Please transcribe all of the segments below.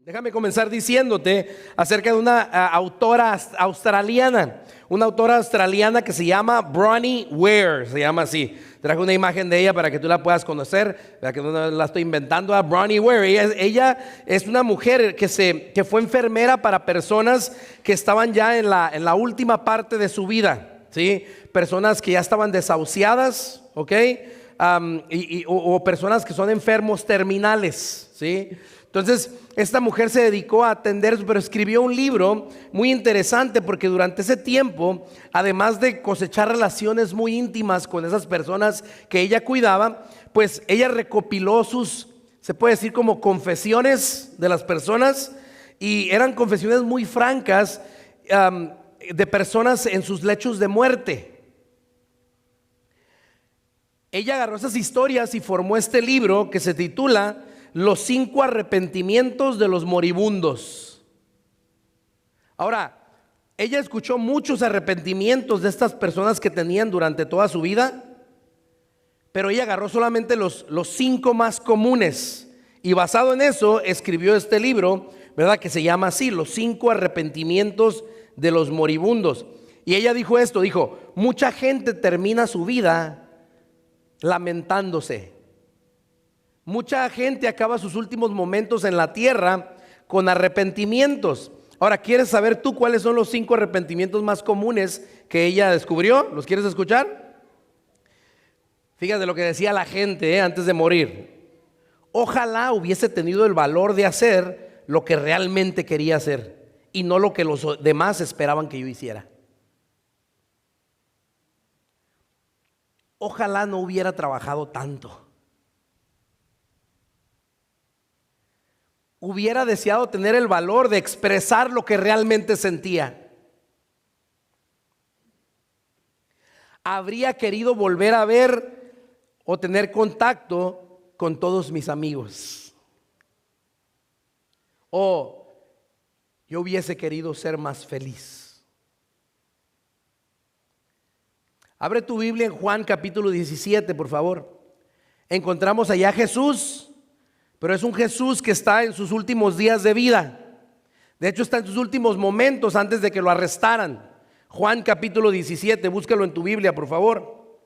Déjame comenzar diciéndote acerca de una autora australiana que se llama Bronnie Ware, se llama así. Traje una imagen de ella para que tú la puedas conocer, para que no la estoy inventando. A Bronnie Ware, ella es una mujer que fue enfermera para personas que estaban ya en la última parte de su vida, ¿sí? Personas que ya estaban desahuciadas, ¿ok? O personas que son enfermos terminales, ¿sí? Entonces, esta mujer se dedicó a atender, pero escribió un libro muy interesante porque durante ese tiempo, además de cosechar relaciones muy íntimas con esas personas que ella cuidaba, pues ella recopiló se puede decir como confesiones de las personas, y eran confesiones muy francas de personas en sus lechos de muerte. Ella agarró esas historias y formó este libro que se titula Los 5 arrepentimientos de los moribundos. Ahora, ella escuchó muchos arrepentimientos de estas personas que tenían durante toda su vida, pero ella agarró solamente los 5 más comunes, y basado en eso escribió este libro, ¿verdad? Que se llama así, Los 5 arrepentimientos de los moribundos. Y ella dijo esto, mucha gente termina su vida lamentándose. Mucha gente acaba sus últimos momentos en la tierra con arrepentimientos. Ahora, ¿quieres saber tú cuáles son los 5 arrepentimientos más comunes que ella descubrió? ¿Los quieres escuchar? Fíjate lo que decía la gente antes de morir. Ojalá hubiese tenido el valor de hacer lo que realmente quería hacer y no lo que los demás esperaban que yo hiciera. Ojalá no hubiera trabajado tanto. Hubiera deseado tener el valor de expresar lo que realmente sentía. Habría querido volver a ver o tener contacto con todos mis amigos. O yo hubiese querido ser más feliz. Abre tu Biblia en Juan capítulo 17, por favor. Encontramos allá a Jesús, pero es un Jesús que está en sus últimos días de vida. De hecho, está en sus últimos momentos antes de que lo arrestaran. Juan capítulo 17, búscalo en tu Biblia, por favor.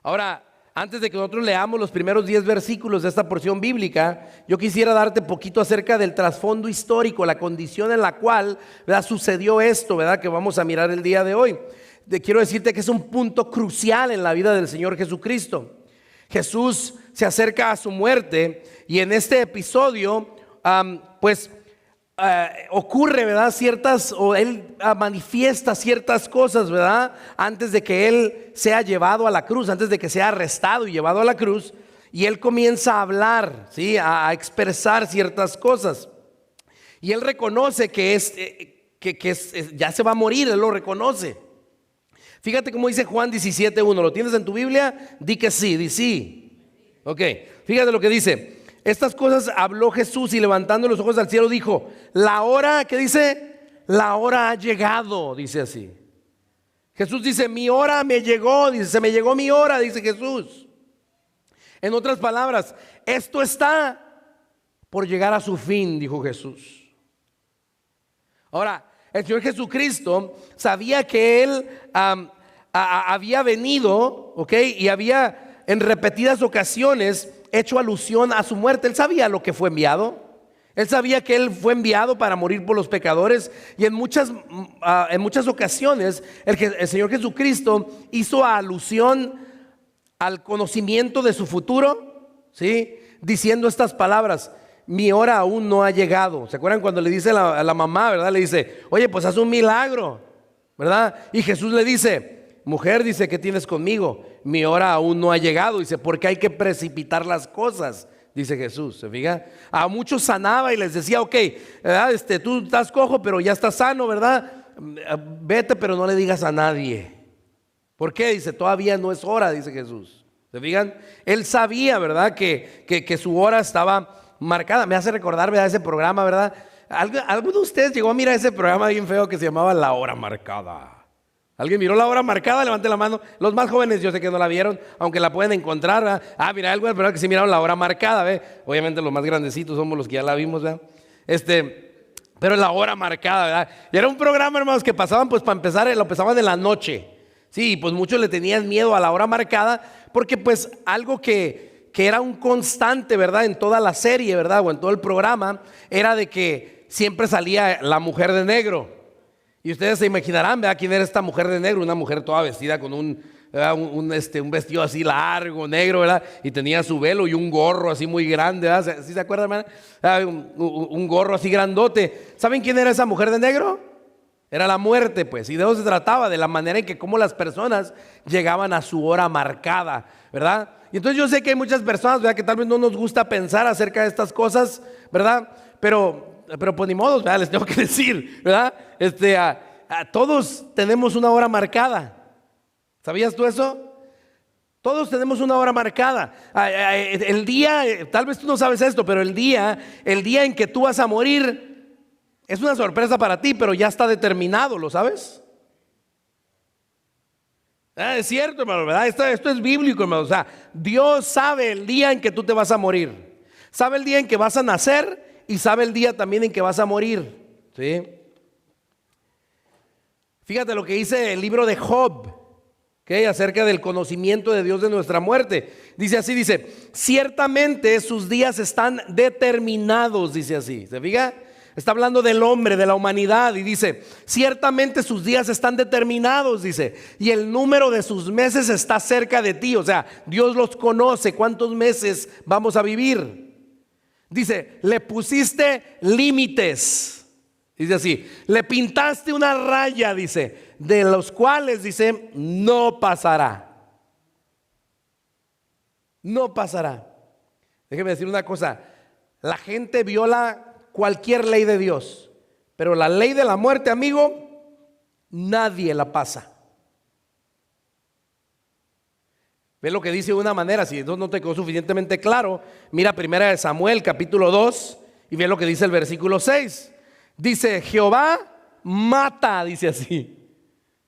Ahora, antes de que nosotros leamos los primeros 10 versículos de esta porción bíblica, yo quisiera darte poquito acerca del trasfondo histórico, la condición en la cual, ¿verdad?, sucedió esto, ¿verdad?, que vamos a mirar el día de hoy. Quiero decirte que es un punto crucial en la vida del Señor Jesucristo. Jesús se acerca a su muerte, y en este episodio ocurre, ¿verdad?, él manifiesta ciertas cosas, ¿verdad?, antes de que él sea llevado a la cruz, antes de que sea arrestado y llevado a la cruz, y él comienza a hablar, ¿sí?, a expresar ciertas cosas, y él reconoce que ya se va a morir, él lo reconoce. Fíjate cómo dice Juan 17:1. ¿Lo tienes en tu Biblia? Di que sí, di sí. Ok, fíjate lo que dice. Estas cosas habló Jesús, y levantando los ojos al cielo dijo: la hora, ¿qué dice? La hora ha llegado, dice así. Jesús dice: mi hora me llegó, dice, se me llegó mi hora, dice Jesús. En otras palabras, esto está por llegar a su fin, dijo Jesús. Ahora, el Señor Jesucristo sabía que Él había venido, ¿ok? Y había en repetidas ocasiones hecho alusión a su muerte. Él sabía lo que fue enviado. Él sabía que Él fue enviado para morir por los pecadores. Y en muchas ocasiones el Señor Jesucristo hizo alusión al conocimiento de su futuro, ¿sí?, diciendo estas palabras: mi hora aún no ha llegado. ¿Se acuerdan cuando le dice a la mamá, verdad? Le dice: oye, pues haz un milagro, ¿verdad? Y Jesús le dice: mujer, dice, ¿qué tienes conmigo? Mi hora aún no ha llegado. Dice: porque hay que precipitar las cosas, dice Jesús. ¿Se fija? A muchos sanaba y les decía: ok, ¿verdad? Tú estás cojo, pero ya estás sano, ¿verdad? Vete, pero no le digas a nadie. ¿Por qué? Dice: todavía no es hora, dice Jesús. ¿Se fijan? Él sabía, ¿verdad?, que su hora estaba marcada. Me hace recordar, ¿verdad?, ese programa, ¿verdad? ¿Alguno de ustedes llegó a mirar ese programa bien feo que se llamaba La Hora Marcada? ¿Alguien miró La Hora Marcada? Levante la mano. Los más jóvenes yo sé que no la vieron, aunque la pueden encontrar, ¿verdad? Mira, algo, pero que sí miraron La Hora Marcada, ¿ve? Obviamente los más grandecitos somos los que ya la vimos, ¿verdad? Pero la hora marcada, ¿verdad? Y era un programa, hermanos, que pasaban, pues para empezar, lo pasaban en la noche. Sí, pues muchos le tenían miedo a la hora marcada, porque pues algo que era un constante, ¿verdad? En toda la serie, ¿verdad? O en todo el programa, era de que siempre salía la mujer de negro. Y ustedes se imaginarán, ¿verdad? ¿Quién era esta mujer de negro? Una mujer toda vestida con un vestido así largo, negro, ¿verdad? Y tenía su velo y un gorro así muy grande, ¿verdad? ¿Sí se acuerdan, hermano? Un gorro así grandote. ¿Saben quién era esa mujer de negro? Era la muerte, pues, y de eso se trataba, de la manera en que cómo las personas llegaban a su hora marcada, ¿verdad? Y entonces yo sé que hay muchas personas, ¿verdad?, que tal vez no nos gusta pensar acerca de estas cosas, ¿verdad? Pero pues ni modo, ¿verdad? Les tengo que decir, ¿verdad? Todos tenemos una hora marcada. ¿Sabías tú eso? Todos tenemos una hora marcada. El día, tal vez tú no sabes esto, pero el día en que tú vas a morir es una sorpresa para ti, pero ya está determinado, ¿lo sabes? Es cierto, hermano, ¿verdad? Esto es bíblico, hermano. O sea, Dios sabe el día en que tú te vas a morir. Sabe el día en que vas a nacer y sabe el día también en que vas a morir. ¿Sí? Fíjate lo que dice el libro de Job, ¿okay?, acerca del conocimiento de Dios de nuestra muerte. Dice así, dice, ciertamente sus días están determinados, dice así. ¿Se fija? Está hablando del hombre, de la humanidad, y dice, ciertamente sus días están determinados, dice, y el número de sus meses está cerca de ti. O sea, Dios los conoce, cuántos meses vamos a vivir. Dice, le pusiste límites, dice así, le pintaste una raya, dice, de los cuales, dice, no pasará. No pasará. Déjeme decir una cosa, la gente viola cualquier ley de Dios, pero la ley de la muerte, amigo, nadie la pasa. Ve lo que dice de una manera, si eso no te quedó suficientemente claro, mira 1 Samuel capítulo 2 y ve lo que dice el versículo 6. Dice, Jehová mata, dice así.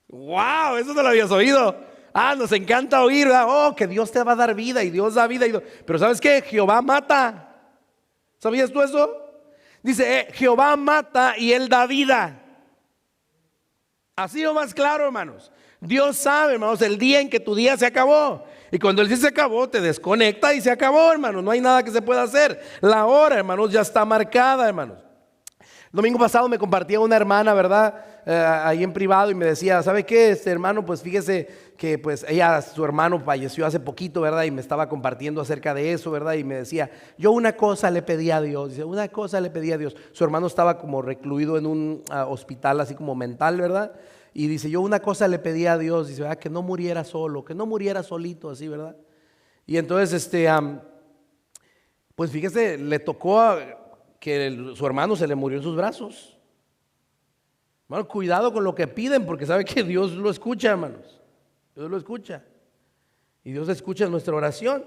Wow, eso no lo habías oído. Nos encanta oír, ¿verdad? Oh, que Dios te va a dar vida y Dios da vida. Pero ¿sabes qué? Jehová mata. ¿Sabías tú eso? Dice, Jehová mata y Él da vida. Así o más claro, hermanos. Dios sabe, hermanos, el día en que tu día se acabó. Y cuando el día se acabó, te desconecta y se acabó, hermanos. No hay nada que se pueda hacer. La hora, hermanos, ya está marcada, hermanos. El domingo pasado me compartía una hermana, ¿verdad? Ahí en privado, y me decía, ¿sabe qué, hermano? Pues fíjese que pues su hermano falleció hace poquito, ¿verdad? Y me estaba compartiendo acerca de eso, ¿verdad? Y me decía, yo una cosa le pedí a Dios. Dice, una cosa le pedí a Dios. Su hermano estaba como recluido en un hospital así como mental, ¿verdad? Y dice, yo una cosa le pedí a Dios. Dice, que no muriera solo, que no muriera solito, así, ¿verdad? Y entonces, pues fíjese, le tocó que su hermano se le murió en sus brazos. Hermano, cuidado con lo que piden, porque sabe que Dios lo escucha, hermanos. Dios lo escucha. Y Dios escucha nuestra oración.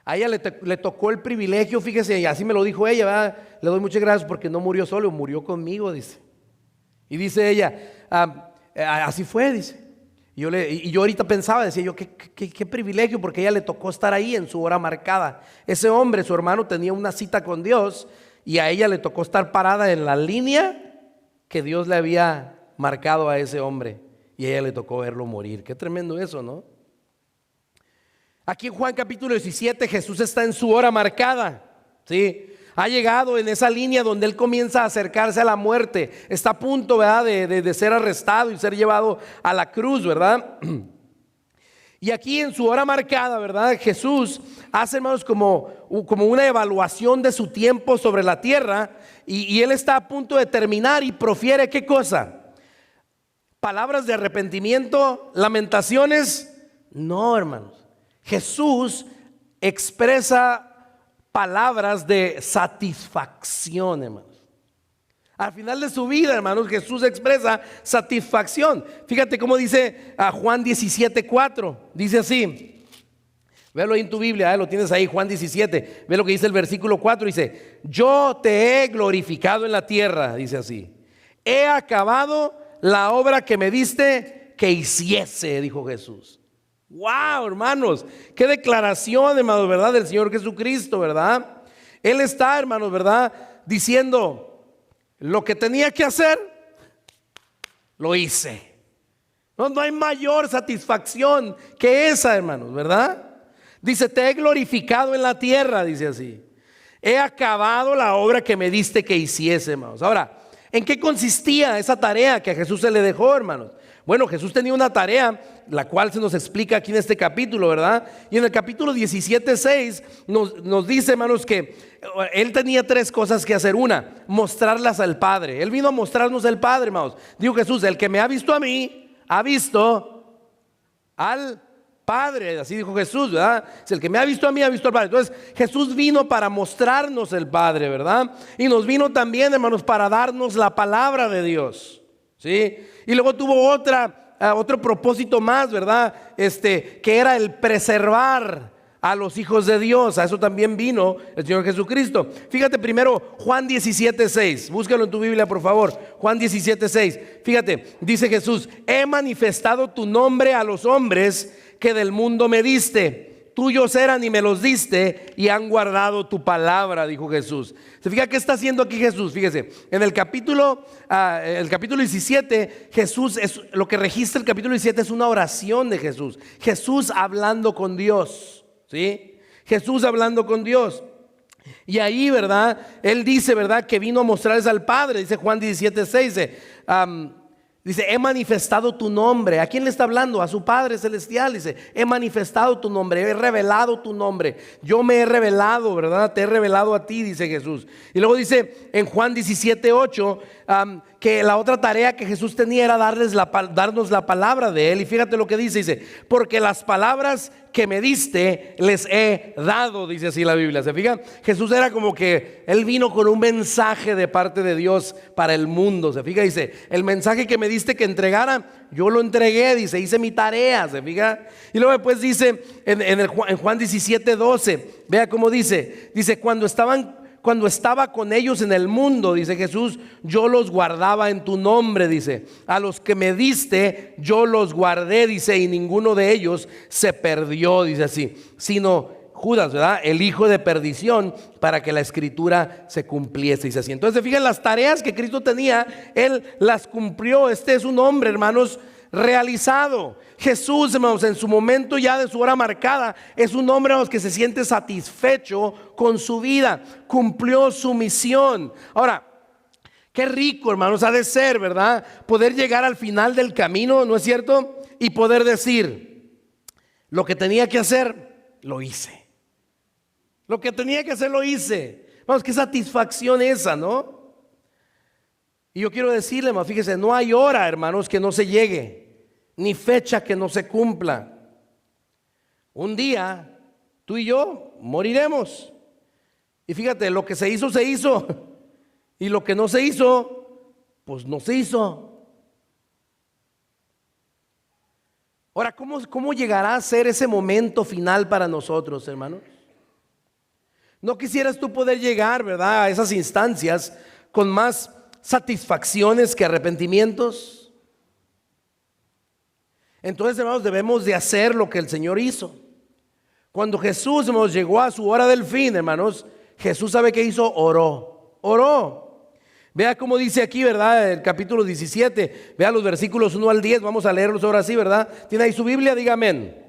A ella le tocó el privilegio, fíjese, y así me lo dijo ella, ¿verdad? Le doy muchas gracias porque no murió solo, murió conmigo, dice. Y dice ella, así fue, dice. Y yo ahorita pensaba, decía yo, qué privilegio, porque a ella le tocó estar ahí en su hora marcada. Ese hombre, su hermano, tenía una cita con Dios y a ella le tocó estar parada en la línea que Dios le había marcado a ese hombre, y a ella le tocó verlo morir. Qué tremendo eso, ¿no? Aquí en Juan capítulo 17 Jesús está en su hora marcada, ¿sí? Ha llegado en esa línea donde Él comienza a acercarse a la muerte. Está a punto, ¿verdad?, de ser arrestado y ser llevado a la cruz, ¿verdad? Y aquí en su hora marcada, ¿verdad?, Jesús hace, hermanos, como una evaluación de su tiempo sobre la tierra, y Él está a punto de terminar y profiere, ¿qué cosa? Palabras de arrepentimiento, lamentaciones. No, hermanos. Jesús expresa palabras de satisfacción, hermanos. Al final de su vida, hermanos, Jesús expresa satisfacción. Fíjate cómo dice a Juan 17:4. Dice así. Véalo ahí en tu Biblia, lo tienes ahí, Juan 17. Ve lo que dice el versículo 4. Dice, yo te he glorificado en la tierra. Dice así. He acabado la obra que me diste que hiciese, dijo Jesús. Wow, hermanos, qué declaración, hermanos, ¿verdad? Del Señor Jesucristo, ¿verdad? Él está, hermanos, ¿verdad?, diciendo, lo que tenía que hacer, lo hice. No hay mayor satisfacción que esa, hermanos, ¿verdad? Dice, te he glorificado en la tierra, dice así. He acabado la obra que me diste que hiciese, hermanos. Ahora, ¿en qué consistía esa tarea que a Jesús se le dejó, hermanos? Bueno, Jesús tenía una tarea, la cual se nos explica aquí en este capítulo, ¿verdad? Y en el capítulo 17:6 nos dice, hermanos, que Él tenía tres cosas que hacer. Una, mostrarlas al Padre. Él vino a mostrarnos al Padre, hermanos. Dijo Jesús, el que me ha visto a mí, ha visto al Padre. Así dijo Jesús, ¿verdad? Si el que me ha visto a mí, ha visto al Padre. Entonces Jesús vino para mostrarnos el Padre, ¿verdad? Y nos vino también, hermanos, para darnos la palabra de Dios, ¿sí? Y luego tuvo otro propósito más, ¿verdad? Que era el preservar a los hijos de Dios. A eso también vino el Señor Jesucristo. Fíjate primero Juan 17:6. Búscalo en tu Biblia, por favor. Juan 17:6. Fíjate, dice Jesús, he manifestado tu nombre a los hombres que del mundo me diste. Tuyos eran y me los diste y han guardado tu palabra, dijo Jesús. ¿Se fija qué está haciendo aquí Jesús? Fíjese, en el capítulo 17, Jesús, lo que registra el capítulo 17 es una oración de Jesús. Jesús hablando con Dios, ¿sí? Jesús hablando con Dios. Y ahí, ¿verdad? Él dice, ¿verdad?, que vino a mostrarles al Padre. Dice Juan 17:6. Dice, he manifestado tu nombre. ¿A quién le está hablando? A su Padre Celestial. Dice, he manifestado tu nombre, he revelado tu nombre. Yo me he revelado, ¿verdad? Te he revelado a ti, dice Jesús. Y luego dice en Juan 17:8 que la otra tarea que Jesús tenía era darnos la palabra de Él. Y fíjate lo que dice, porque las palabras que me diste les he dado, dice así la Biblia. ¿Se fijan? Jesús era como que Él vino con un mensaje de parte de Dios para el mundo. ¿Se fija? Dice, el mensaje que me diste que entregara, yo lo entregué, dice, hice mi tarea. ¿Se fija? Y luego después dice en Juan 17:12, vea cómo dice, cuando estaba con ellos en el mundo, dice Jesús, yo los guardaba en tu nombre, dice, a los que me diste yo los guardé, dice, y ninguno de ellos se perdió, dice así, sino Judas, ¿verdad?, el hijo de perdición, para que la escritura se cumpliese, dice así. Entonces, fíjense, las tareas que Cristo tenía, Él las cumplió. Este es un hombre, hermanos, realizado. Jesús, hermanos, en su momento ya de su hora marcada, es un hombre, hermanos, que se siente satisfecho con su vida, cumplió su misión. Ahora, qué rico, hermanos, ha de ser, ¿verdad?, poder llegar al final del camino, ¿no es cierto? Y poder decir, lo que tenía que hacer, lo hice. Lo que tenía que hacer, lo hice. Vamos, qué satisfacción esa, ¿no? Y yo quiero decirle, hermano, fíjese, no hay hora, hermanos, que no se llegue, ni fecha que no se cumpla. Un día, tú y yo moriremos. Y fíjate, lo que se hizo, se hizo. Y lo que no se hizo, pues no se hizo. Ahora, ¿cómo llegará a ser ese momento final para nosotros, hermanos? ¿No quisieras tú poder llegar, verdad, a esas instancias con más satisfacciones que arrepentimientos? Entonces, hermanos, debemos de hacer lo que el Señor hizo. Cuando Jesús, hermanos, llegó a su hora del fin, hermanos, Jesús, ¿sabe qué hizo? Oró. Vea cómo dice aquí, ¿verdad? El capítulo 17, vea los versículos 1 al 10, vamos a leerlos ahora sí, ¿verdad? ¿Tiene ahí su Biblia? Diga amén.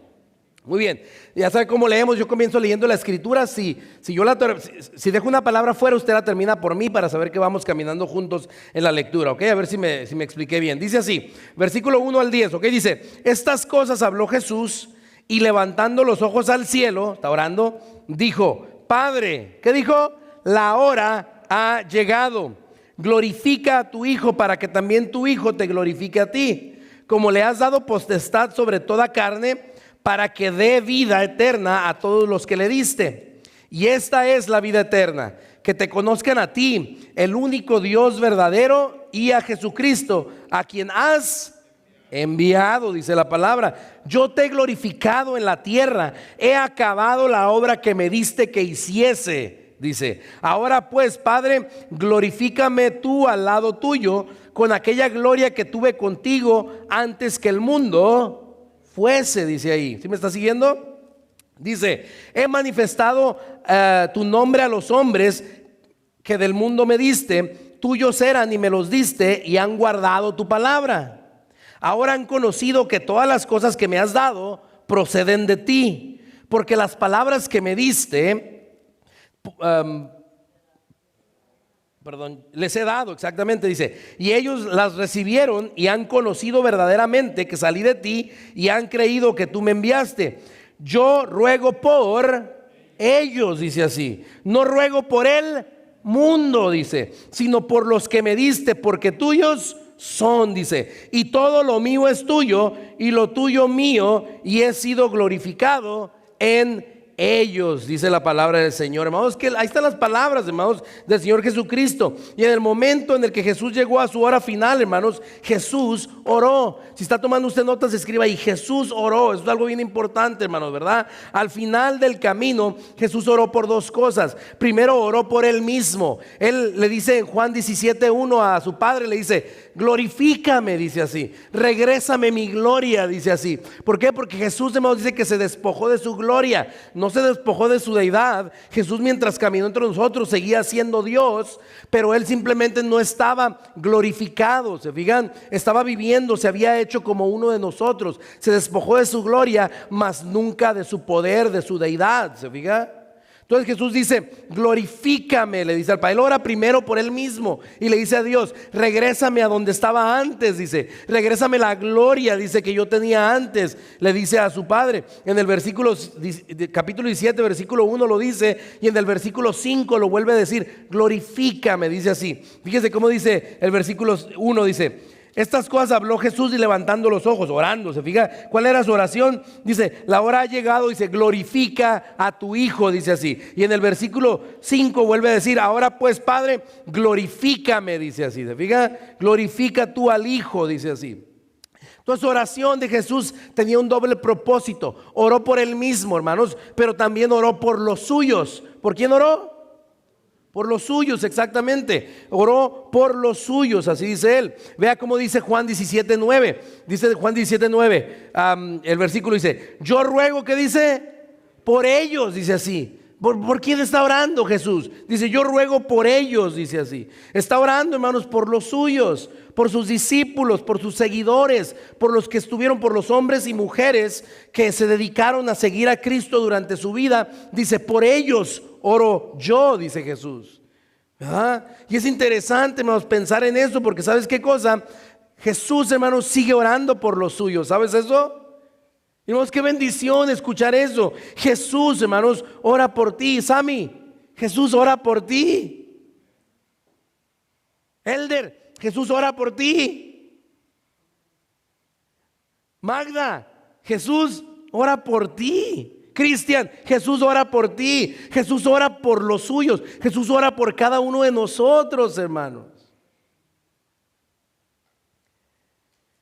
Muy bien, ya sabe cómo leemos. Yo comienzo leyendo la escritura. Si dejo una palabra fuera, usted la termina por mí, para saber que vamos caminando juntos en la lectura, ¿ok? A ver si me expliqué bien. Dice así, versículo 1 al 10, ¿ok? Dice, estas cosas habló Jesús y levantando los ojos al cielo, está orando, dijo, Padre, ¿qué dijo? La hora ha llegado, glorifica a tu Hijo para que también tu Hijo te glorifique a ti, como le has dado potestad sobre toda carne, para que dé vida eterna a todos los que le diste. Y esta es la vida eterna, que te conozcan a ti, el único Dios verdadero, y a Jesucristo, a quien has enviado, dice la palabra. Yo te he glorificado en la tierra, he acabado la obra que me diste que hiciese, dice. Ahora pues, Padre, glorifícame tú al lado tuyo, con aquella gloria que tuve contigo antes que el mundo fuese, dice ahí. ¿Sí me está siguiendo? Dice, he manifestado tu nombre a los hombres que del mundo me diste, tuyos eran y me los diste y han guardado tu palabra. Ahora han conocido que todas las cosas que me has dado proceden de ti, porque las palabras que me diste, les he dado, exactamente, dice, y ellos las recibieron y han conocido verdaderamente que salí de ti y han creído que tú me enviaste. Yo ruego por ellos, dice así, no ruego por el mundo, dice, sino por los que me diste, porque tuyos son, dice, y todo lo mío es tuyo y lo tuyo mío, y he sido glorificado en ellos, dice la palabra del Señor, hermanos. Que ahí están las palabras, hermanos, del Señor Jesucristo. Y en el momento en el que Jesús llegó a su hora final, hermanos, Jesús oró. Si está tomando usted notas, escriba ahí, Jesús oró. Eso es algo bien importante, hermanos, ¿verdad? Al final del camino, Jesús oró por dos cosas. Primero, oró por él mismo. Él le dice en Juan 17:1 a su padre, le dice, glorifícame, dice así, regrésame mi gloria, dice así. ¿Por qué? Porque Jesús, hermanos, dice que se despojó de su gloria, no se despojó de su deidad. Jesús, mientras caminó entre nosotros, seguía siendo Dios, pero él simplemente no estaba glorificado. ¿Se fijan? Estaba viviendo, se había hecho como uno de nosotros. Se despojó de su gloria, mas nunca de su poder, de su deidad. ¿Se fijan? Entonces Jesús dice, glorifícame, le dice al Padre. Él ora primero por él mismo y le dice a Dios, regrésame a donde estaba antes, dice, regrésame la gloria, dice, que yo tenía antes, le dice a su Padre. En el versículo, capítulo 17, versículo 1 lo dice, y en el versículo 5 lo vuelve a decir, glorifícame, dice así. Fíjese cómo dice el versículo 1, dice, estas cosas habló Jesús y levantando los ojos, orando. ¿Se fija cuál era su oración? Dice, la hora ha llegado, dice, glorifica a tu Hijo, dice así. Y en el versículo 5 vuelve a decir, ahora pues Padre, glorifícame, dice así. ¿Se fija? Glorifica tú al Hijo, dice así. Entonces, oración de Jesús tenía un doble propósito. Oró por él mismo, hermanos, pero también oró por los suyos. ¿Por quién oró? Por los suyos, exactamente. Oró por los suyos, así dice él. Vea cómo dice Juan 17:9. Dice Juan 17:9, el versículo dice, yo ruego, ¿qué dice? Por ellos, dice así. ¿Por quién está orando Jesús? Dice, yo ruego por ellos, dice así. Está orando, hermanos, por los suyos, por sus discípulos, por sus seguidores, por los que estuvieron, por los hombres y mujeres que se dedicaron a seguir a Cristo durante su vida. Dice, por ellos oro yo, dice Jesús. ¿Verdad? Y es interesante, hermanos, pensar en eso, porque ¿sabes qué cosa? Jesús, hermanos, sigue orando por los suyos. ¿Sabes eso? Hermanos, qué bendición escuchar eso. Jesús, hermanos, ora por ti. Sammy, Jesús ora por ti. Elder, Jesús ora por ti. Magda, Jesús ora por ti. Cristian, Jesús ora por ti. Jesús ora por los suyos. Jesús ora por cada uno de nosotros, hermanos.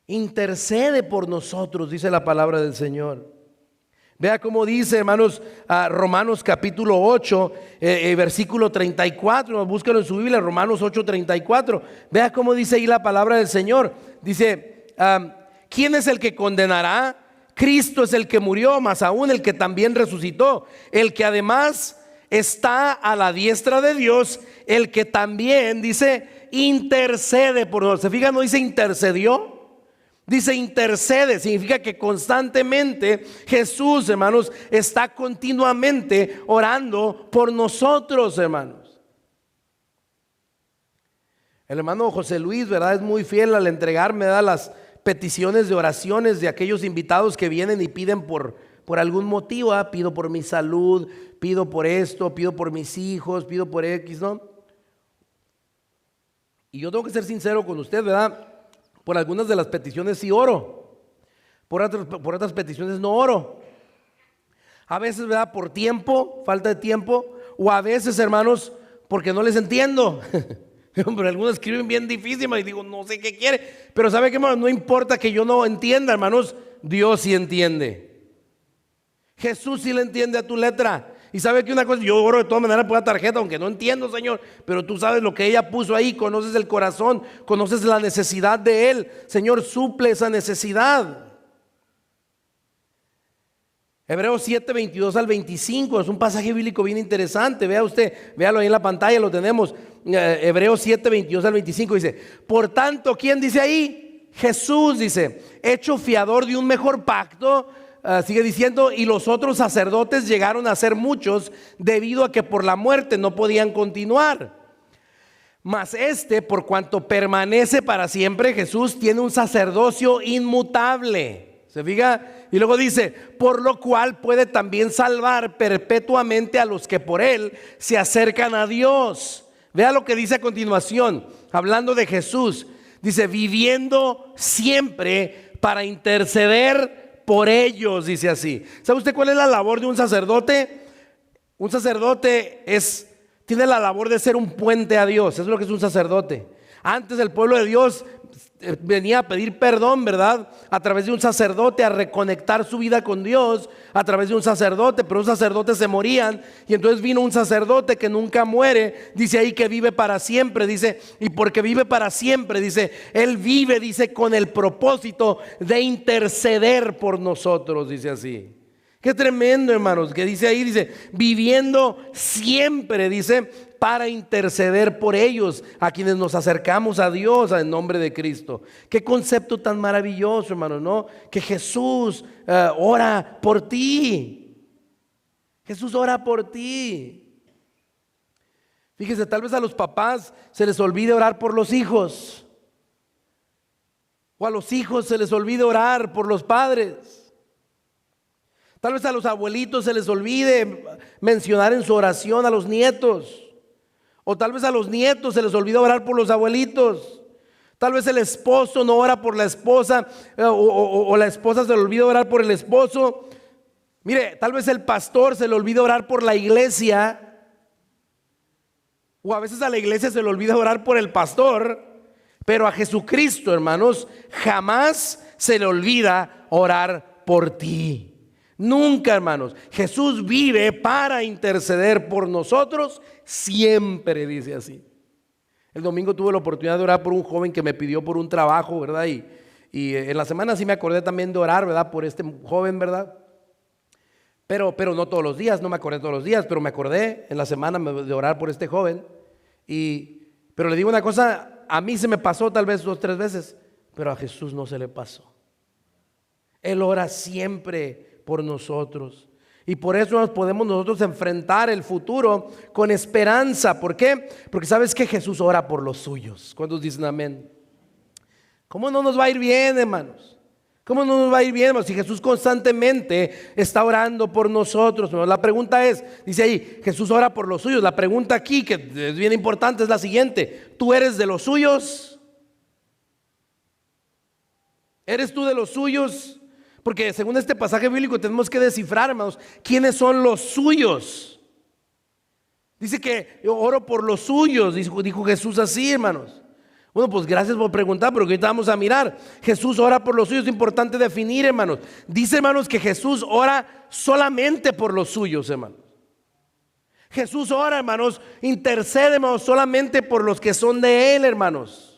Intercede por nosotros, dice la palabra del Señor. Vea cómo dice, hermanos, Romanos capítulo 8, versículo 34. Búscalo en su Biblia, Romanos 8:34. Vea cómo dice ahí la palabra del Señor. Dice, ¿quién es el que condenará? Cristo es el que murió, más aún el que también resucitó, el que además está a la diestra de Dios, el que también, dice, intercede por nosotros. ¿Se fijan? No dice intercedió, dice intercede. Significa que constantemente Jesús, hermanos, está continuamente orando por nosotros, hermanos. El hermano José Luis, ¿verdad? Es muy fiel al entregarme, ¿verdad?, las peticiones de oraciones de aquellos invitados que vienen y piden por algún motivo. Pido por mi salud, pido por esto, pido por mis hijos, pido por X, ¿no? Y yo tengo que ser sincero con usted, ¿verdad? Por algunas de las peticiones sí oro, por otras peticiones no oro. A veces, ¿verdad?, por tiempo, falta de tiempo, o a veces, hermanos, porque no les entiendo. Pero algunos escriben bien difícil y digo, no sé qué quiere. Pero ¿sabe qué, hermanos? No importa que yo no entienda, hermanos, Dios sí entiende. Jesús sí le entiende a tu letra. Y sabe que una cosa, yo oro de todas maneras por la tarjeta, aunque no entiendo, Señor, pero tú sabes lo que ella puso ahí, conoces el corazón, conoces la necesidad de Él. Señor, suple esa necesidad. Hebreos 7, 22 al 25, es un pasaje bíblico bien interesante. Vea usted, véalo ahí en la pantalla, lo tenemos. Hebreos 7, 22 al 25 dice: por tanto, ¿quién dice ahí? Jesús dice, hecho fiador de un mejor pacto. Sigue diciendo: y los otros sacerdotes llegaron a ser muchos, debido a que por la muerte no podían continuar. Mas por cuanto permanece para siempre, Jesús tiene un sacerdocio inmutable. ¿Se fija? Y luego dice: por lo cual puede también salvar perpetuamente a los que por él se acercan a Dios. Vea lo que dice a continuación, hablando de Jesús. Dice: viviendo siempre para interceder por ellos, dice así. ¿Sabe usted cuál es la labor de un sacerdote? Un sacerdote tiene la labor de ser un puente a Dios. Eso es lo que es un sacerdote. Antes el pueblo de Dios venía a pedir perdón, ¿verdad? A través de un sacerdote, a reconectar su vida con Dios a través de un sacerdote. Pero los sacerdotes se morían y entonces vino un sacerdote que nunca muere. Dice ahí que vive para siempre, dice, y porque vive para siempre, dice, él vive, dice, con el propósito de interceder por nosotros, dice así. Qué tremendo, hermanos, que dice ahí, dice, viviendo siempre, dice, para interceder por ellos, a quienes nos acercamos a Dios en nombre de Cristo. Qué concepto tan maravilloso, hermanos, ¿no? Que Jesús ora por ti. Jesús ora por ti. Fíjese, tal vez a los papás se les olvide orar por los hijos, o a los hijos se les olvide orar por los padres. Tal vez a los abuelitos se les olvide mencionar en su oración a los nietos. O tal vez a los nietos se les olvida orar por los abuelitos. Tal vez el esposo no ora por la esposa, o la esposa se le olvida orar por el esposo. Mire, tal vez el pastor se le olvida orar por la iglesia. O a veces a la iglesia se le olvida orar por el pastor. Pero a Jesucristo, hermanos, jamás se le olvida orar por ti. Nunca, hermanos. Jesús vive para interceder por nosotros siempre, dice así. El domingo tuve la oportunidad de orar por un joven que me pidió por un trabajo, ¿verdad? Y en la semana sí me acordé también de orar, ¿verdad? Por este joven, ¿verdad? Pero no todos los días, no me acordé todos los días, pero me acordé en la semana de orar por este joven. Pero le digo una cosa, a mí se me pasó tal vez 2 o 3 veces, pero a Jesús no se le pasó. Él ora siempre por nosotros, y por eso nos podemos nosotros enfrentar el futuro con esperanza. ¿Por qué? Porque sabes que Jesús ora por los suyos. ¿Cuántos dicen amén? ¿Cómo no nos va a ir bien, hermanos? ¿Cómo no nos va a ir bien, hermanos? Si Jesús constantemente está orando por nosotros, hermanos. La pregunta es, dice ahí, Jesús ora por los suyos. La pregunta aquí, que es bien importante, es la siguiente: ¿tú eres de los suyos? ¿Eres tú de los suyos? Porque según este pasaje bíblico tenemos que descifrar, hermanos, quiénes son los suyos. Dice que yo oro por los suyos, dijo Jesús así, hermanos. Bueno, pues gracias por preguntar, pero ahorita vamos a mirar. Jesús ora por los suyos, es importante definir, hermanos. Dice, hermanos, que Jesús ora solamente por los suyos, hermanos. Jesús ora, hermanos, intercede, hermanos, solamente por los que son de Él, hermanos.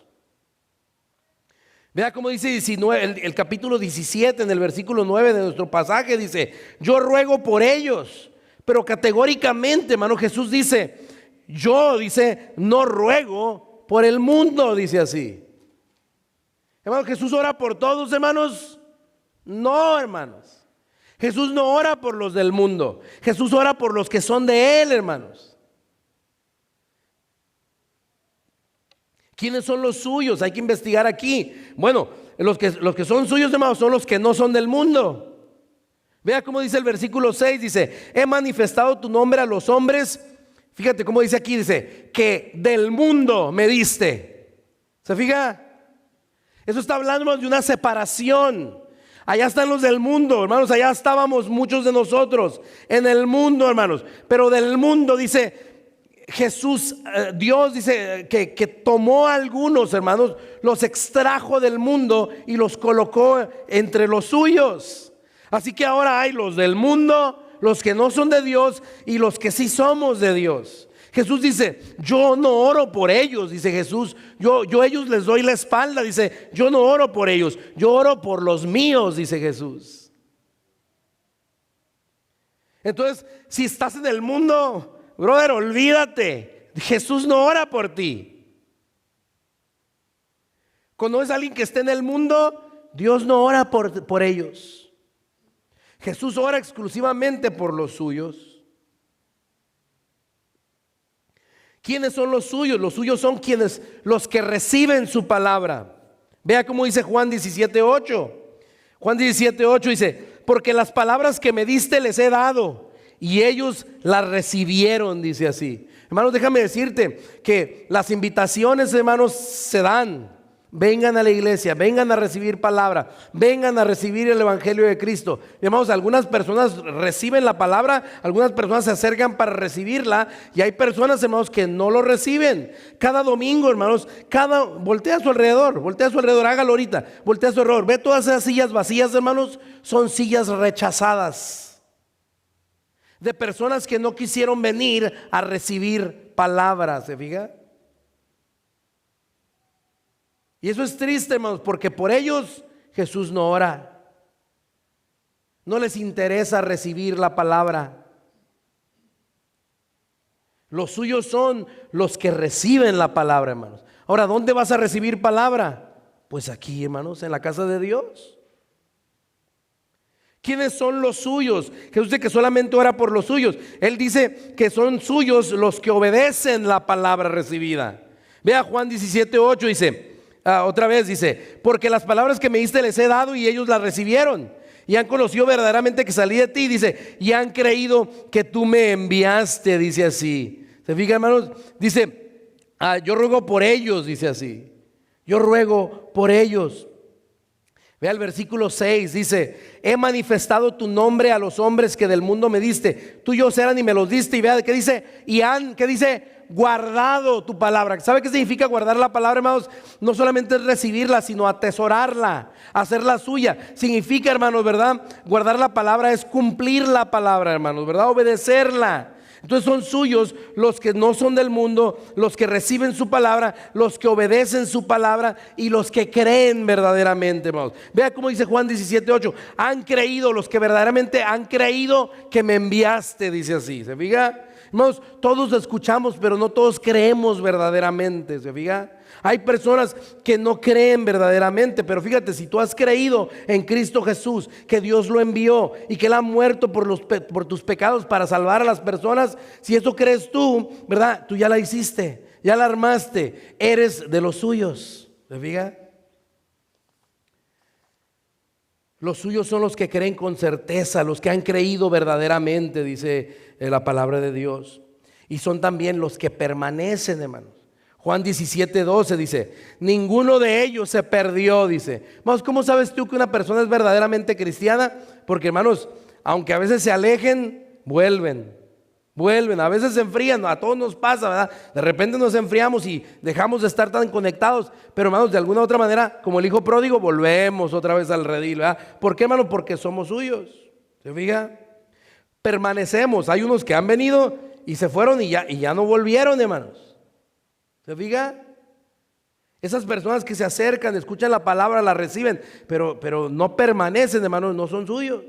Vea cómo dice el capítulo 17 en el versículo 9 de nuestro pasaje. Dice: yo ruego por ellos. Pero categóricamente, hermano, Jesús dice: yo, dice, no ruego por el mundo, dice así. Hermano, ¿Jesús ora por todos, hermanos? No, hermanos. Jesús no ora por los del mundo. Jesús ora por los que son de Él, hermanos. ¿Quiénes son los suyos? Hay que investigar aquí. Bueno, los que son suyos, hermanos, son los que no son del mundo. Vea cómo dice el versículo 6, dice: he manifestado tu nombre a los hombres. Fíjate cómo dice aquí, dice, que del mundo me diste. ¿Se fija? Eso está hablando de una separación. Allá están los del mundo, hermanos, allá estábamos muchos de nosotros, en el mundo, hermanos. Pero del mundo, dice Jesús, Dios dice que tomó a algunos, hermanos, los extrajo del mundo y los colocó entre los suyos. Así que ahora hay los del mundo, los que no son de Dios y los que sí somos de Dios. Jesús dice: yo no oro por ellos, dice Jesús. Yo a ellos les doy la espalda, dice. Yo no oro por ellos, yo oro por los míos, dice Jesús. Entonces, si estás en el mundo, brother, olvídate. Jesús no ora por ti. ¿Conoces a alguien que esté en el mundo? Dios no ora por ellos. Jesús ora exclusivamente por los suyos. ¿Quiénes son los suyos? Los suyos son los que reciben su palabra. Vea cómo dice Juan 17:8. Juan 17:8 dice: porque las palabras que me diste les he dado y ellos las recibieron, dice así. Hermanos, déjame decirte que las invitaciones, hermanos, se dan. Vengan a la iglesia, vengan a recibir palabra, vengan a recibir el evangelio de Cristo. Hermanos, algunas personas reciben la palabra, algunas personas se acercan para recibirla, y hay personas, hermanos, que no lo reciben. Cada domingo, hermanos, voltea a su alrededor, hágalo ahorita, voltea a su alrededor, ve todas esas sillas vacías, hermanos, son sillas rechazadas de personas que no quisieron venir a recibir palabra. ¿Se fija? Y eso es triste, hermanos, porque por ellos Jesús no ora. No les interesa recibir la palabra. Los suyos son los que reciben la palabra, hermanos. Ahora, ¿dónde vas a recibir palabra? Pues aquí, hermanos, en la casa de Dios. ¿Quiénes son los suyos? Jesús dice que solamente ora por los suyos. Él dice que son suyos los que obedecen la palabra recibida. Vea Juan 17:8, dice, otra vez dice: porque las palabras que me diste les he dado y ellos las recibieron y han conocido verdaderamente que salí de ti, dice, y han creído que tú me enviaste, dice así. ¿Se fijan, hermanos? Dice, yo ruego por ellos, dice así. Yo ruego por ellos. Vea el versículo 6, dice: he manifestado tu nombre a los hombres que del mundo me diste. Tuyos eran y me los diste. Y vea, ¿qué dice? Y han, ¿qué dice? Guardado tu palabra. ¿Sabe qué significa guardar la palabra, hermanos? No solamente es recibirla, sino atesorarla, hacerla suya. Significa, hermanos, ¿verdad? Guardar la palabra es cumplir la palabra, hermanos, ¿verdad? Obedecerla. Entonces son suyos los que no son del mundo, los que reciben su palabra, los que obedecen su palabra y los que creen verdaderamente, hermanos. Vea cómo dice Juan 17:8: han creído, los que verdaderamente han creído que me enviaste, dice así. ¿Se fija? Hermanos, todos escuchamos, pero no todos creemos verdaderamente. ¿Se fija? Hay personas que no creen verdaderamente, pero fíjate, si tú has creído en Cristo Jesús, que Dios lo envió y que Él ha muerto por tus pecados para salvar a las personas, si eso crees tú, ¿verdad? Tú ya la hiciste, ya la armaste, eres de los suyos. ¿Se fija? Los suyos son los que creen con certeza, los que han creído verdaderamente, dice la palabra de Dios. Y son también los que permanecen, hermanos. Juan 17:12 dice: ninguno de ellos se perdió, dice. Hermanos, ¿cómo sabes tú que una persona es verdaderamente cristiana? Porque, hermanos, aunque a veces se alejen, vuelven, a veces se enfrían, a todos nos pasa, ¿verdad? De repente nos enfriamos y dejamos de estar tan conectados, pero, hermanos, de alguna u otra manera, como el hijo pródigo, volvemos otra vez al redil, ¿verdad? ¿Por qué, hermanos? Porque somos suyos. ¿Se fija? Permanecemos. Hay unos que han venido y se fueron y ya no volvieron, hermanos. ¿Se fija? Esas personas que se acercan, escuchan la palabra, la reciben, pero no permanecen, hermanos, no son suyos.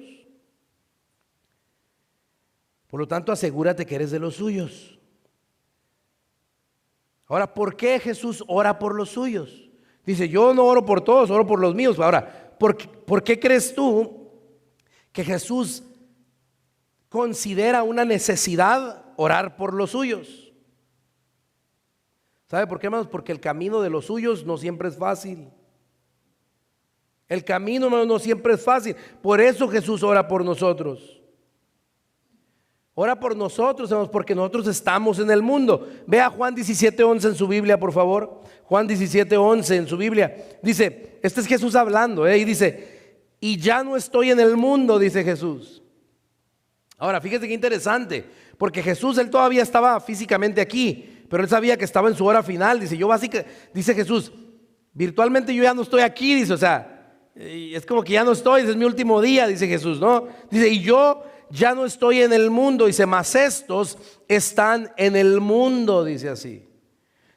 Por lo tanto, asegúrate que eres de los suyos. Ahora, ¿por qué Jesús ora por los suyos? Dice: yo no oro por todos, oro por los míos. Ahora, ¿por qué crees tú que Jesús considera una necesidad orar por los suyos? ¿Sabe por qué, hermanos? Porque el camino de los suyos no siempre es fácil. El camino, hermanos, no siempre es fácil. Por eso Jesús ora por nosotros. Ora por nosotros, hermanos, porque nosotros estamos en el mundo. Vea Juan 17:11 en su Biblia, por favor. Juan 17:11 en su Biblia. Dice, este es Jesús hablando, y dice: y ya no estoy en el mundo, dice Jesús. Ahora, fíjese qué interesante, porque Jesús, Él todavía estaba físicamente aquí, pero Él sabía que estaba en su hora final. Dice Jesús, virtualmente yo ya no estoy aquí, dice, o sea, es como que ya no estoy, es mi último día, dice Jesús, ¿no? Dice, y yo ya no estoy en el mundo, dice, mas estos están en el mundo, dice así.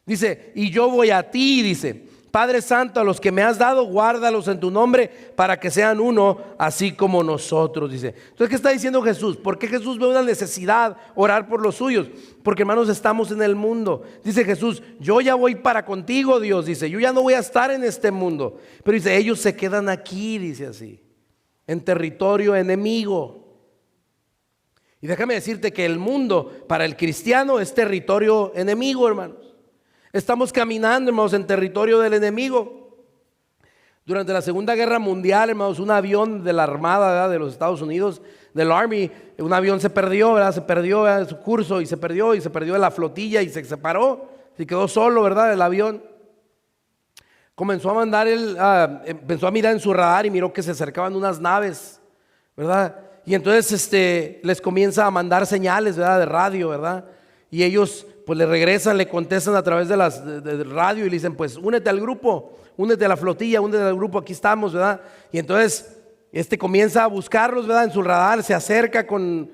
Dice, y yo voy a ti, dice, Padre Santo, a los que me has dado, guárdalos en tu nombre para que sean uno, así como nosotros, dice. Entonces, ¿qué está diciendo Jesús? ¿Por qué Jesús ve una necesidad orar por los suyos? Porque, hermanos, estamos en el mundo. Dice Jesús, yo ya voy para contigo, Dios, dice, yo ya no voy a estar en este mundo. Pero dice, ellos se quedan aquí, dice así, en territorio enemigo. Y déjame decirte que el mundo para el cristiano es territorio enemigo, hermanos. Estamos caminando, hermanos, en territorio del enemigo. Durante la Segunda Guerra Mundial, hermanos, un avión de la Armada, ¿verdad?, de los Estados Unidos, del Army, un avión se perdió, ¿verdad? Se perdió, ¿verdad?, su curso y se perdió de la flotilla y se separó, se quedó solo, ¿verdad?, el avión. Comenzó a mandar, empezó a mirar en su radar y miró que se acercaban unas naves, ¿verdad? Y entonces les comienza a mandar señales, ¿verdad?, de radio, ¿verdad? Y ellos pues le regresan, le contestan a través de radio y le dicen, pues únete al grupo, únete a la flotilla, únete al grupo, aquí estamos, ¿verdad? Y entonces comienza a buscarlos, ¿verdad?, en su radar, se acerca con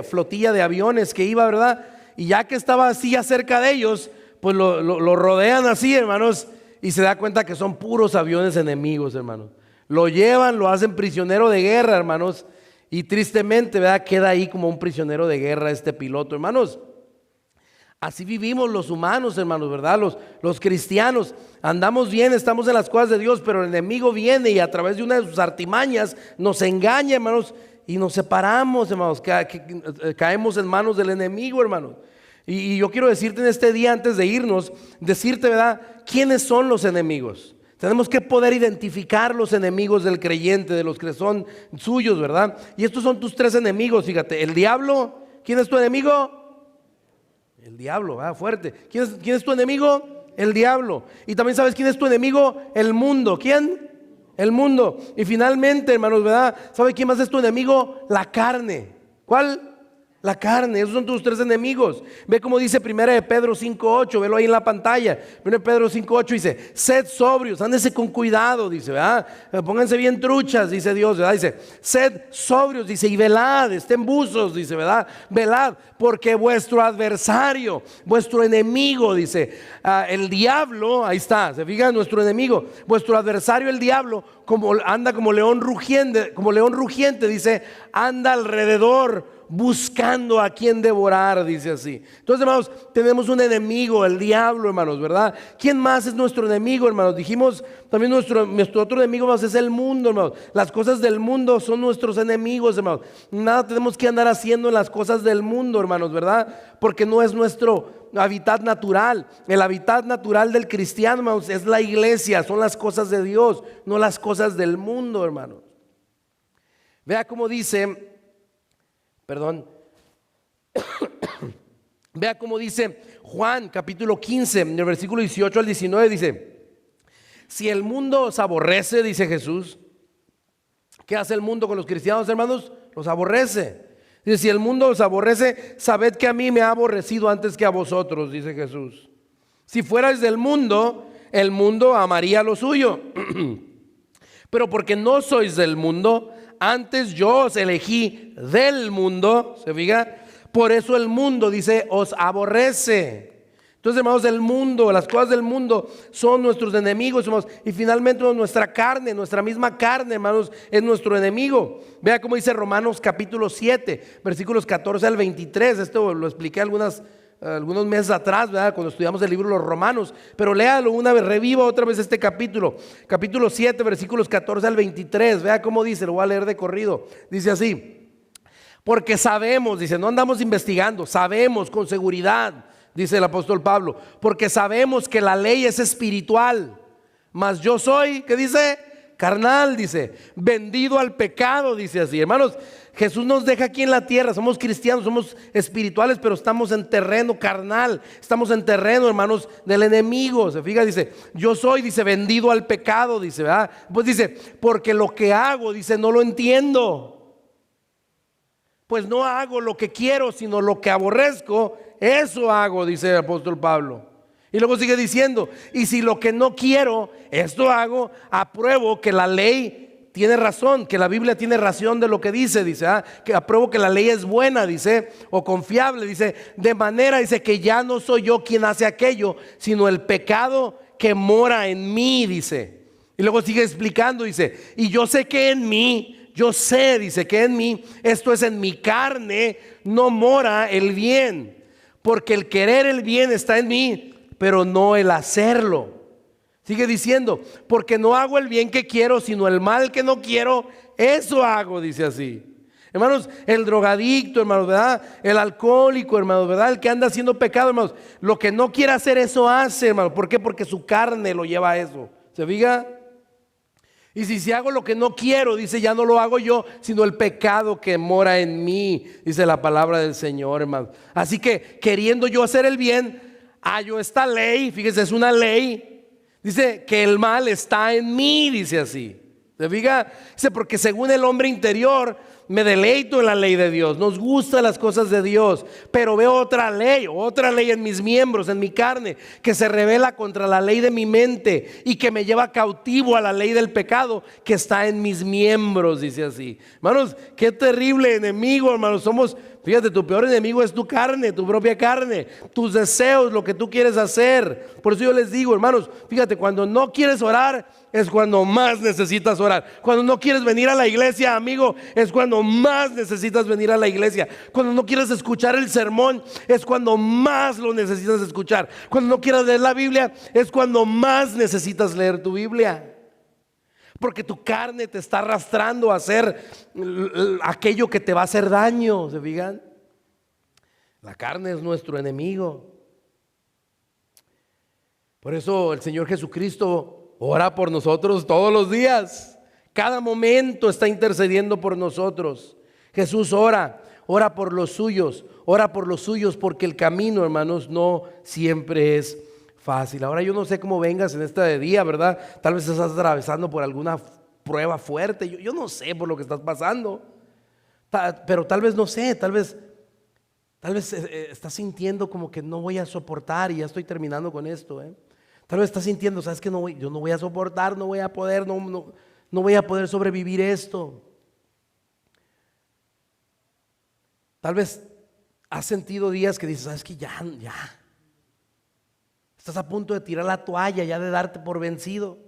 flotilla de aviones que iba, ¿verdad? Y ya que estaba así cerca de ellos, pues lo rodean así, hermanos, y se da cuenta que son puros aviones enemigos, hermanos. Lo llevan, lo hacen prisionero de guerra, hermanos. Y tristemente, ¿verdad?, queda ahí como un prisionero de guerra este piloto, hermanos. Así vivimos los humanos, hermanos, ¿verdad? Los cristianos andamos bien, estamos en las cosas de Dios, pero el enemigo viene y a través de una de sus artimañas nos engaña, hermanos, y nos separamos, hermanos, caemos en manos del enemigo, hermanos. Y yo quiero decirte en este día, antes de irnos, decirte, ¿verdad?, quiénes son los enemigos. Tenemos que poder identificar los enemigos del creyente, de los que son suyos, ¿verdad? Y estos son tus tres enemigos, fíjate. El diablo, ¿quién es tu enemigo? El diablo, ¿verdad? Fuerte. ¿Quién es tu enemigo? El diablo. Y también sabes quién es tu enemigo, el mundo. ¿Quién? El mundo. Y finalmente, hermanos, ¿verdad? ¿Sabe quién más es tu enemigo? La carne. ¿Cuál? La carne. Esos son tus tres enemigos. Ve cómo dice 1 de Pedro 5:8, velo ahí en la pantalla. 1 de Pedro 5:8 dice, sed sobrios, ándese con cuidado, dice, ¿verdad? Pónganse bien truchas, dice Dios, ¿verdad? Dice, sed sobrios, dice, y velad, estén buzos, dice, ¿verdad? Velad, porque vuestro adversario, vuestro enemigo, dice, el diablo, ahí está, se fijan, nuestro enemigo, vuestro adversario, el diablo, anda como león rugiente, dice, anda alrededor buscando a quien devorar, dice así. Entonces, hermanos, tenemos un enemigo, el diablo, hermanos, ¿verdad? ¿Quién más es nuestro enemigo, hermanos? Dijimos también nuestro otro enemigo más es el mundo, hermanos. Las cosas del mundo son nuestros enemigos, hermanos. Nada tenemos que andar haciendo en las cosas del mundo, hermanos, ¿verdad? Porque no es nuestro hábitat natural. El hábitat natural del cristiano, hermanos, es la iglesia, son las cosas de Dios, no las cosas del mundo, hermanos. Vea cómo dice, vea cómo dice Juan capítulo 15, en el versículo 18 al 19, dice, si el mundo os aborrece, dice Jesús, ¿qué hace el mundo con los cristianos, hermanos? Los aborrece. Dice, si el mundo os aborrece, sabed que a mí me ha aborrecido antes que a vosotros, dice Jesús. Si fuerais del mundo, el mundo amaría lo suyo. Pero porque no sois del mundo, antes yo os elegí del mundo, ¿se fija? Por eso el mundo, dice, os aborrece. Entonces, hermanos, el mundo, las cosas del mundo son nuestros enemigos, hermanos. Y finalmente nuestra carne, nuestra misma carne, hermanos, es nuestro enemigo. Vea cómo dice Romanos capítulo 7, versículos 14 al 23. Esto lo expliqué algunos meses atrás, ¿verdad?, cuando estudiamos el libro de los Romanos, pero léalo una vez, reviva otra vez este capítulo 7, versículos 14 al 23, vea cómo dice, lo voy a leer de corrido, dice así, porque sabemos, dice, no andamos investigando, sabemos con seguridad, dice el apóstol Pablo, porque sabemos que la ley es espiritual, mas yo soy, ¿qué dice? Carnal, dice, vendido al pecado, dice así. Hermanos, Jesús nos deja aquí en la tierra, somos cristianos, somos espirituales, pero estamos en terreno carnal, estamos en terreno, hermanos, del enemigo. Se fija, dice, yo soy, dice, vendido al pecado, dice, ¿verdad? Pues dice, porque lo que hago, dice, no lo entiendo. Pues no hago lo que quiero, sino lo que aborrezco, eso hago, dice el apóstol Pablo. Y luego sigue diciendo, y si lo que no quiero, esto hago, apruebo que la ley tiene razón, que la Biblia tiene razón de lo que dice, que apruebo que la ley es buena, dice, o confiable, dice, de manera, dice, que ya no soy yo quien hace aquello, sino el pecado que mora en mí, dice. Y luego sigue explicando, dice, y yo sé que en mí, yo sé, dice, que en mí, esto es en mi carne, no mora el bien. Porque el querer el bien está en mí, pero no el hacerlo. Sigue diciendo, porque no hago el bien que quiero, sino el mal que no quiero, eso hago, dice así. Hermanos, el drogadicto, hermanos, ¿verdad? El alcohólico, hermanos, ¿verdad? El que anda haciendo pecado, hermanos, lo que no quiere hacer, eso hace, hermanos. ¿Por qué? Porque su carne lo lleva a eso. ¿Se fija? Y si hago lo que no quiero, dice, ya no lo hago yo, sino el pecado que mora en mí, dice la palabra del Señor, hermano. Así que queriendo yo hacer el bien, hallo esta ley, fíjese, es una ley. Dice que el mal está en mí, dice así. ¿Se fija? Dice, porque según el hombre interior me deleito en la ley de Dios, nos gustan las cosas de Dios, pero veo otra ley en mis miembros, en mi carne, que se revela contra la ley de mi mente y que me lleva cautivo a la ley del pecado que está en mis miembros, dice así. Hermanos, qué terrible enemigo, hermanos, somos. Fíjate, tu peor enemigo es tu carne, tu propia carne, tus deseos, lo que tú quieres hacer. Por eso yo les digo, hermanos, fíjate, cuando no quieres orar es cuando más necesitas orar. Cuando no quieres venir a la iglesia, amigo, es cuando más necesitas venir a la iglesia. Cuando no quieres escuchar el sermón es cuando más lo necesitas escuchar. Cuando no quieres leer la Biblia es cuando más necesitas leer tu Biblia. Porque tu carne te está arrastrando a hacer aquello que te va a hacer daño. ¿Se fijan? La carne es nuestro enemigo. Por eso el Señor Jesucristo ora por nosotros todos los días. Cada momento está intercediendo por nosotros. Jesús ora por los suyos. Ora por los suyos porque el camino, hermanos, no siempre es fácil. Ahora yo no sé cómo vengas en este día, ¿verdad? Tal vez estás atravesando por alguna prueba fuerte. Yo no sé por lo que estás pasando. Pero tal vez no sé, tal vez estás sintiendo como que no voy a soportar y ya estoy terminando con esto, ¿eh? Tal vez estás sintiendo, sabes que yo no voy a soportar, no voy a poder, no voy a poder sobrevivir esto. Tal vez has sentido días que dices, sabes que ya. Estás a punto de tirar la toalla, ya de darte por vencido.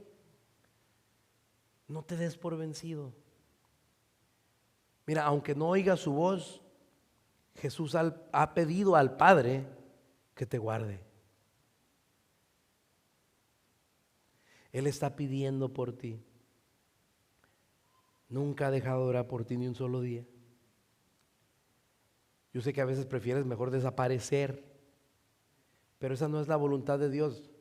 No te des por vencido. Mira, aunque no oigas su voz, Jesús ha pedido al Padre que te guarde. Él está pidiendo por ti. Nunca ha dejado de orar por ti ni un solo día. Yo sé que a veces prefieres mejor desaparecer, pero esa no es la voluntad de Dios.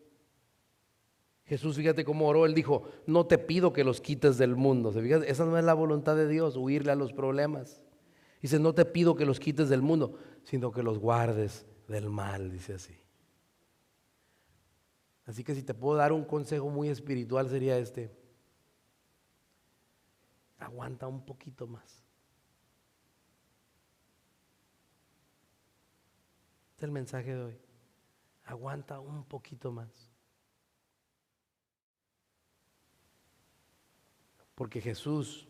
Jesús, fíjate cómo oró. Él dijo, no te pido que los quites del mundo. Fíjate, esa no es la voluntad de Dios, huirle a los problemas. Dice, no te pido que los quites del mundo, sino que los guardes del mal, dice así. Así que si te puedo dar un consejo muy espiritual sería este: aguanta un poquito más. Este es el mensaje de hoy. Aguanta un poquito más. Porque Jesús,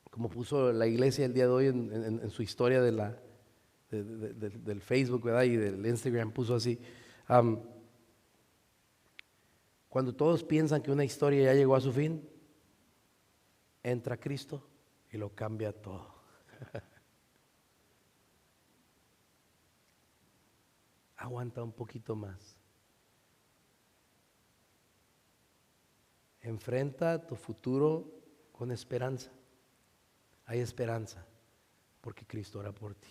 como puso la iglesia el día de hoy en su historia del Facebook, ¿verdad? Y del Instagram, puso así: cuando todos piensan que una historia ya llegó a su fin, entra Cristo y lo cambia todo. Aguanta un poquito más. Enfrenta tu futuro con esperanza. Hay esperanza porque Cristo ora por ti.